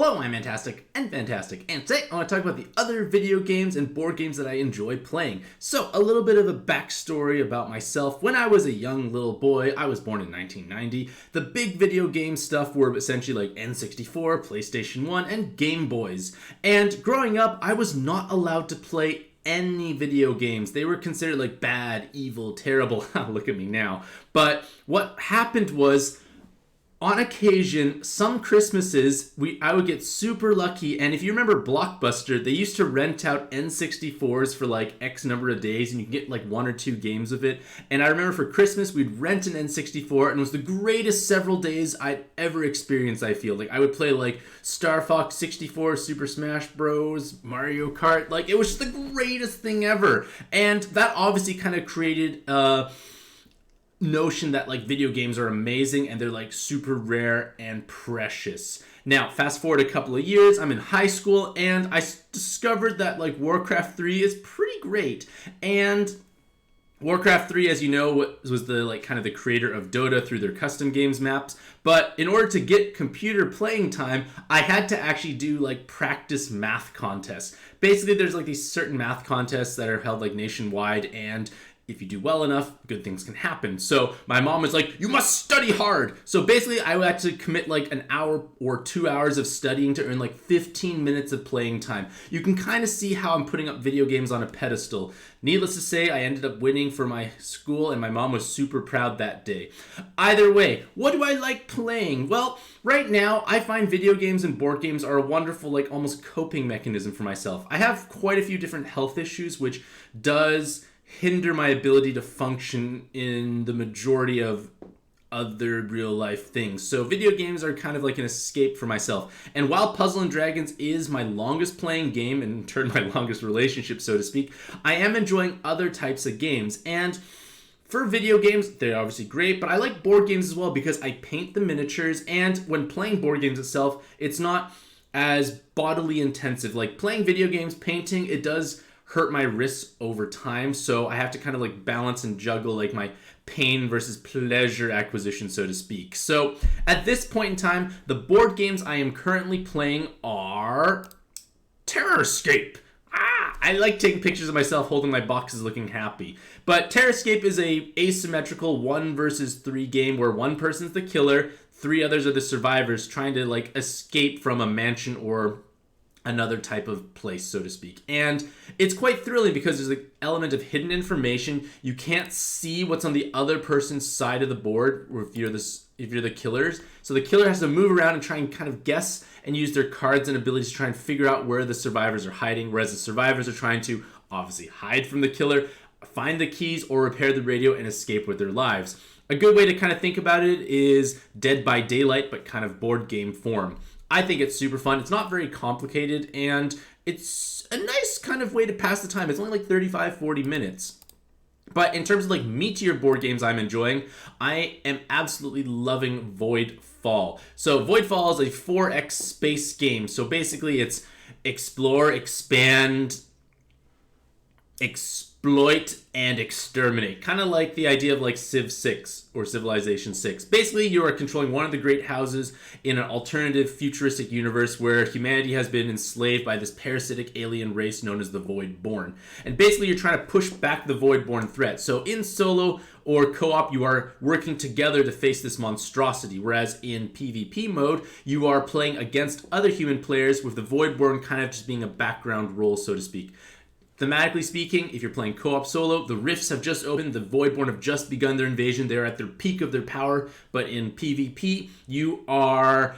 Hello, I'm Mantastic and Fantastic, and today I want to talk about the other video games and board games that I enjoy playing. So, a little bit of a backstory about myself. When I was a young little boy, I was born in 1990, the big video game stuff were essentially like N64, PlayStation 1, and Game Boys. And growing up, I was not allowed to play any video games. They were considered like bad, evil, terrible. Look at me now. But what happened was, on occasion, some Christmases, I would get super lucky, and if you remember Blockbuster, they used to rent out N64s for like X number of days, and you could get like 1 or 2 games of it. And I remember for Christmas, we'd rent an N64, and it was the greatest several days I'd ever experienced, I feel. Like, I would play like Star Fox 64, Super Smash Bros., Mario Kart. Like, it was just the greatest thing ever. And that obviously kind of created notion that like video games are amazing and they're like super rare and precious. Now, fast forward a couple of years, I'm in high school and I discovered that like Warcraft 3 is pretty great. And Warcraft 3, as you know, was the like kind of the creator of Dota through their custom games maps. But in order to get computer playing time, I had to actually do like practice math contests. Basically, there's like these certain math contests that are held like nationwide, and if you do well enough, good things can happen. So my mom was like, you must study hard. So basically, I would have to commit like an hour or 2 hours of studying to earn like 15 minutes of playing time. You can kind of see how I'm putting up video games on a pedestal. Needless to say, I ended up winning for my school, and my mom was super proud that day. Either way, what do I like playing? Well, right now, I find video games and board games are a wonderful, like almost coping mechanism for myself. I have quite a few different health issues, which does hinder my ability to function in the majority of other real life things. So video games are kind of like an escape for myself. And while Puzzle & Dragons is my longest playing game, and in turn my longest relationship, so to speak, I am enjoying other types of games. And for video games, they're obviously great, but I like board games as well because I paint the miniatures, and when playing board games itself, it's not as bodily intensive. Like playing video games, painting, it does hurt my wrists over time, so I have to kind of like balance and juggle like my pain versus pleasure acquisition, so to speak. So at this point in time, the board games I am currently playing are Terrorscape. I like taking pictures of myself holding my boxes looking happy. But Terrorscape is a asymmetrical 1 versus 3 game where one person's the killer, 3 others are the survivors trying to like escape from a mansion or another type of place, so to speak. And it's quite thrilling because there's an element of hidden information. You can't see what's on the other person's side of the board if you're the killers. So the killer has to move around and try and kind of guess and use their cards and abilities to try and figure out where the survivors are hiding, whereas the survivors are trying to obviously hide from the killer, find the keys, or repair the radio and escape with their lives. A good way to kind of think about it is Dead by Daylight, but kind of board game form. I think it's super fun. It's not very complicated, and it's a nice kind of way to pass the time. It's only like 35, 40 minutes. But in terms of like meatier board games I'm enjoying, I am absolutely loving Voidfall. So Voidfall is a 4X space game. So basically it's explore, expand, exploit, and exterminate. Kind of like the idea of like Civ 6 or Civilization 6. Basically, you are controlling one of the great houses in an alternative futuristic universe where humanity has been enslaved by this parasitic alien race known as the Voidborn. And basically, you're trying to push back the Voidborn threat. So in solo or co-op, you are working together to face this monstrosity, whereas in PvP mode, you are playing against other human players with the Voidborn kind of just being a background role, so to speak. Thematically speaking, if you're playing co-op solo, the rifts have just opened, the Voidborn have just begun their invasion, they're at their peak of their power, but in PvP, you are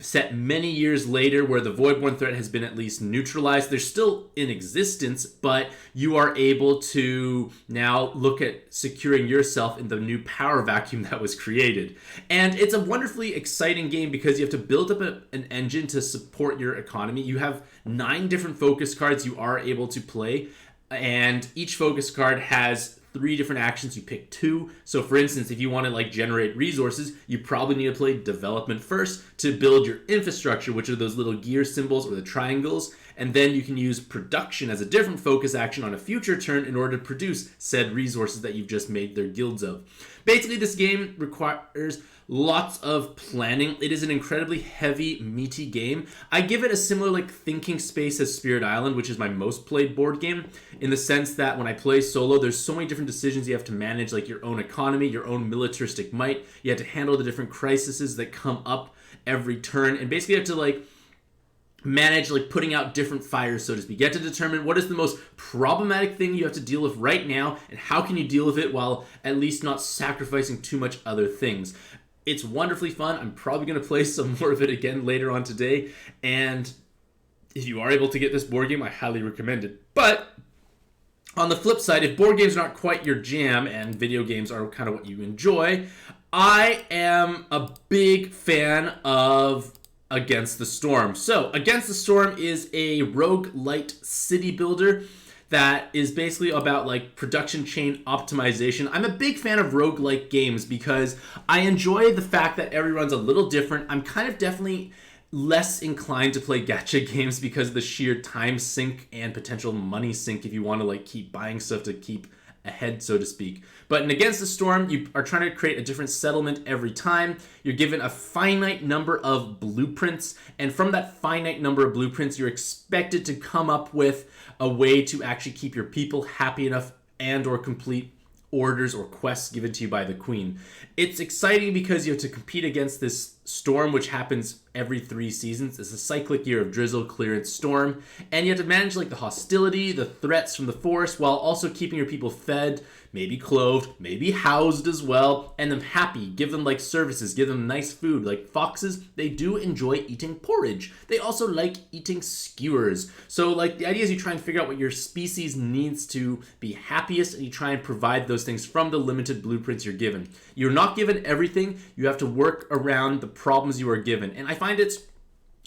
set many years later where the Voidborn threat has been at least neutralized. They're still in existence, but you are able to now look at securing yourself in the new power vacuum that was created. And it's a wonderfully exciting game because you have to build up an engine to support your economy. You have 9 different focus cards you are able to play, and each focus card has 3 different actions. You pick 2. So for instance, if you want to like generate resources, you probably need to play development first to build your infrastructure, which are those little gear symbols or the triangles. and then you can use production as a different focus action on a future turn in order to produce said resources that you've just made their guilds of. Basically, this game requires lots of planning. It is an incredibly heavy, meaty game. I give it a similar thinking space as Spirit Island, which is my most played board game, in the sense that when I play solo, there's so many different decisions you have to manage, like your own economy, your own militaristic might. You have to handle the different crises that come up every turn, and basically you have to manage putting out different fires, so to speak. You have to determine what is the most problematic thing you have to deal with right now, and how can you deal with it while at least not sacrificing too much other things. It's wonderfully fun. I'm probably going to play some more of it again later on today, and if you are able to get this board game, I highly recommend it. But on the flip side, if board games aren't quite your jam and video games are kind of what you enjoy, I am a big fan of Against the Storm. So, Against the Storm is a roguelite city builder that is basically about production chain optimization. I'm a big fan of roguelike games because I enjoy the fact that everyone's a little different. I'm kind of definitely less inclined to play gacha games because of the sheer time sink and potential money sink if you want to keep buying stuff to keep ahead, so to speak. But in Against the Storm, you are trying to create a different settlement every time. You're given a finite number of blueprints, and from that finite number of blueprints, you're expected to come up with a way to actually keep your people happy enough and or complete orders or quests given to you by the queen. It's exciting because you have to compete against this storm, which happens every 3 seasons. It's a cyclic year of drizzle, clearance, storm, and you have to manage the hostility, the threats from the forest, while also keeping your people fed, maybe clothed, maybe housed as well, and them happy. Give them services, give them nice food. Like foxes, they do enjoy eating porridge. They also like eating skewers. So the idea is you try and figure out what your species needs to be happiest, and you try and provide those things from the limited blueprints you're given. You're not given everything. You have to work around the problems you are given. And I find it's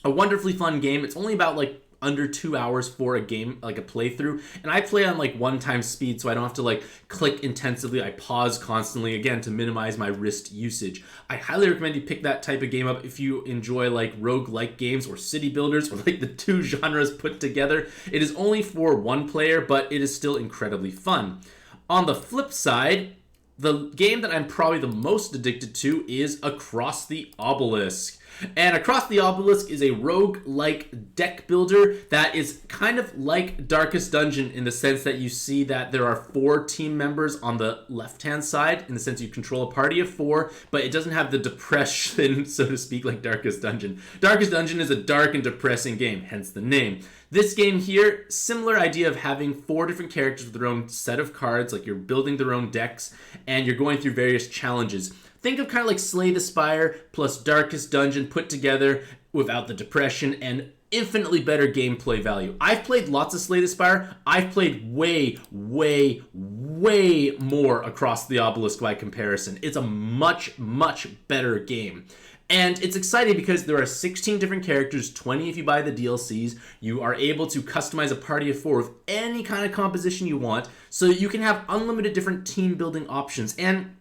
a wonderfully fun game. It's only about under 2 hours for a game, a playthrough, and I play on 1x speed, so I don't have to click intensively. I pause constantly, again, to minimize my wrist usage. I highly recommend you pick that type of game up if you enjoy roguelike games or city builders, or the 2 genres put together. It is only for 1 player, but it is still incredibly fun. On the flip side, the game that I'm probably the most addicted to is Across the Obelisk. And Across the Obelisk is a roguelike deck builder that is kind of like Darkest Dungeon in the sense that you see that there are 4 team members on the left-hand side, in the sense you control a party of 4, but it doesn't have the depression, so to speak, like Darkest Dungeon. Darkest Dungeon is a dark and depressing game, hence the name. This game here, similar idea of having 4 different characters with their own set of cards, you're building their own decks, and you're going through various challenges. Think of kind of like Slay the Spire plus Darkest Dungeon put together without the depression and infinitely better gameplay value. I've played lots of Slay the Spire. I've played way, way, way more Across the Obelisk by comparison. It's a much, much better game. And it's exciting because there are 16 different characters, 20 if you buy the DLCs. You are able to customize a party of 4 with any kind of composition you want, so you can have unlimited different team building options. And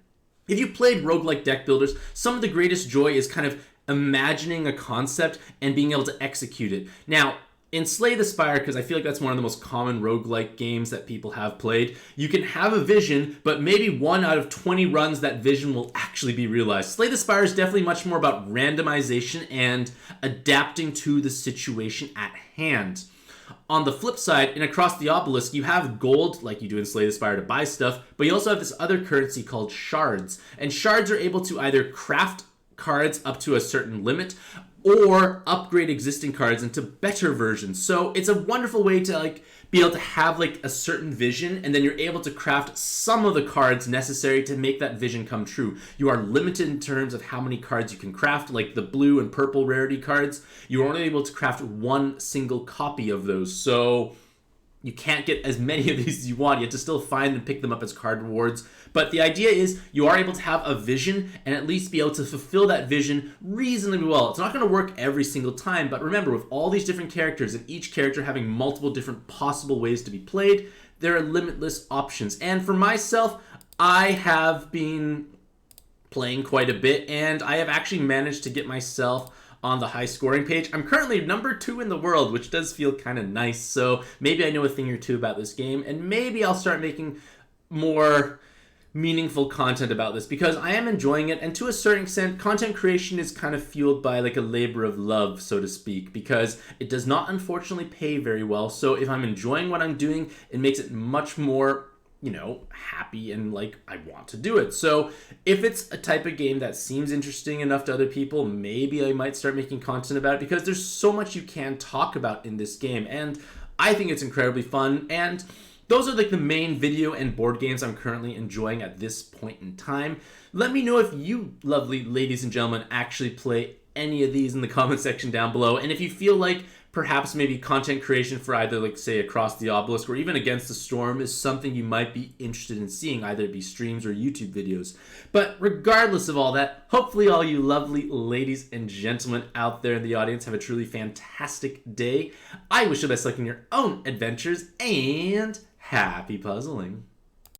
if you played roguelike deck builders, some of the greatest joy is kind of imagining a concept and being able to execute it. Now, in Slay the Spire, because I feel like that's one of the most common roguelike games that people have played, you can have a vision, but maybe 1 out of 20 runs that vision will actually be realized. Slay the Spire is definitely much more about randomization and adapting to the situation at hand. On the flip side, in Across the Obelisk, you have gold, like you do in Slay the Spire, to buy stuff, but you also have this other currency called shards. And shards are able to either craft cards up to a certain limit, or upgrade existing cards into better versions. So it's a wonderful way to be able to have a certain vision, and then you're able to craft some of the cards necessary to make that vision come true. You are limited in terms of how many cards you can craft, like the blue and purple rarity cards. You are only able to craft 1 single copy of those. So you can't get as many of these as you want. You have to still find and pick them up as card rewards. But the idea is you are able to have a vision and at least be able to fulfill that vision reasonably well. It's not going to work every single time, but remember, with all these different characters and each character having multiple different possible ways to be played, there are limitless options. And for myself, I have been playing quite a bit, and I have actually managed to get myself on the high scoring page. I'm currently number 2 in the world, which does feel kind of nice. So maybe I know a thing or two about this game, and maybe I'll start making more meaningful content about this because I am enjoying it, and to a certain extent content creation is kind of fueled by like a labor of love, so to speak, because it does not unfortunately pay very well. So if I'm enjoying what I'm doing, it makes it much more, you know, happy and like I want to do it. So if it's a type of game that seems interesting enough to other people, maybe I might start making content about it because there's so much you can talk about in this game, and I think it's incredibly fun. And those are like the main video and board games I'm currently enjoying at this point in time. Let me know if you lovely ladies and gentlemen actually play any of these in the comment section down below. And if you feel like perhaps maybe content creation for either like say Across the Obelisk or even Against the Storm is something you might be interested in seeing, either it be streams or YouTube videos. But regardless of all that, hopefully all you lovely ladies and gentlemen out there in the audience have a truly fantastic day. I wish you the best luck in your own adventures, and happy puzzling.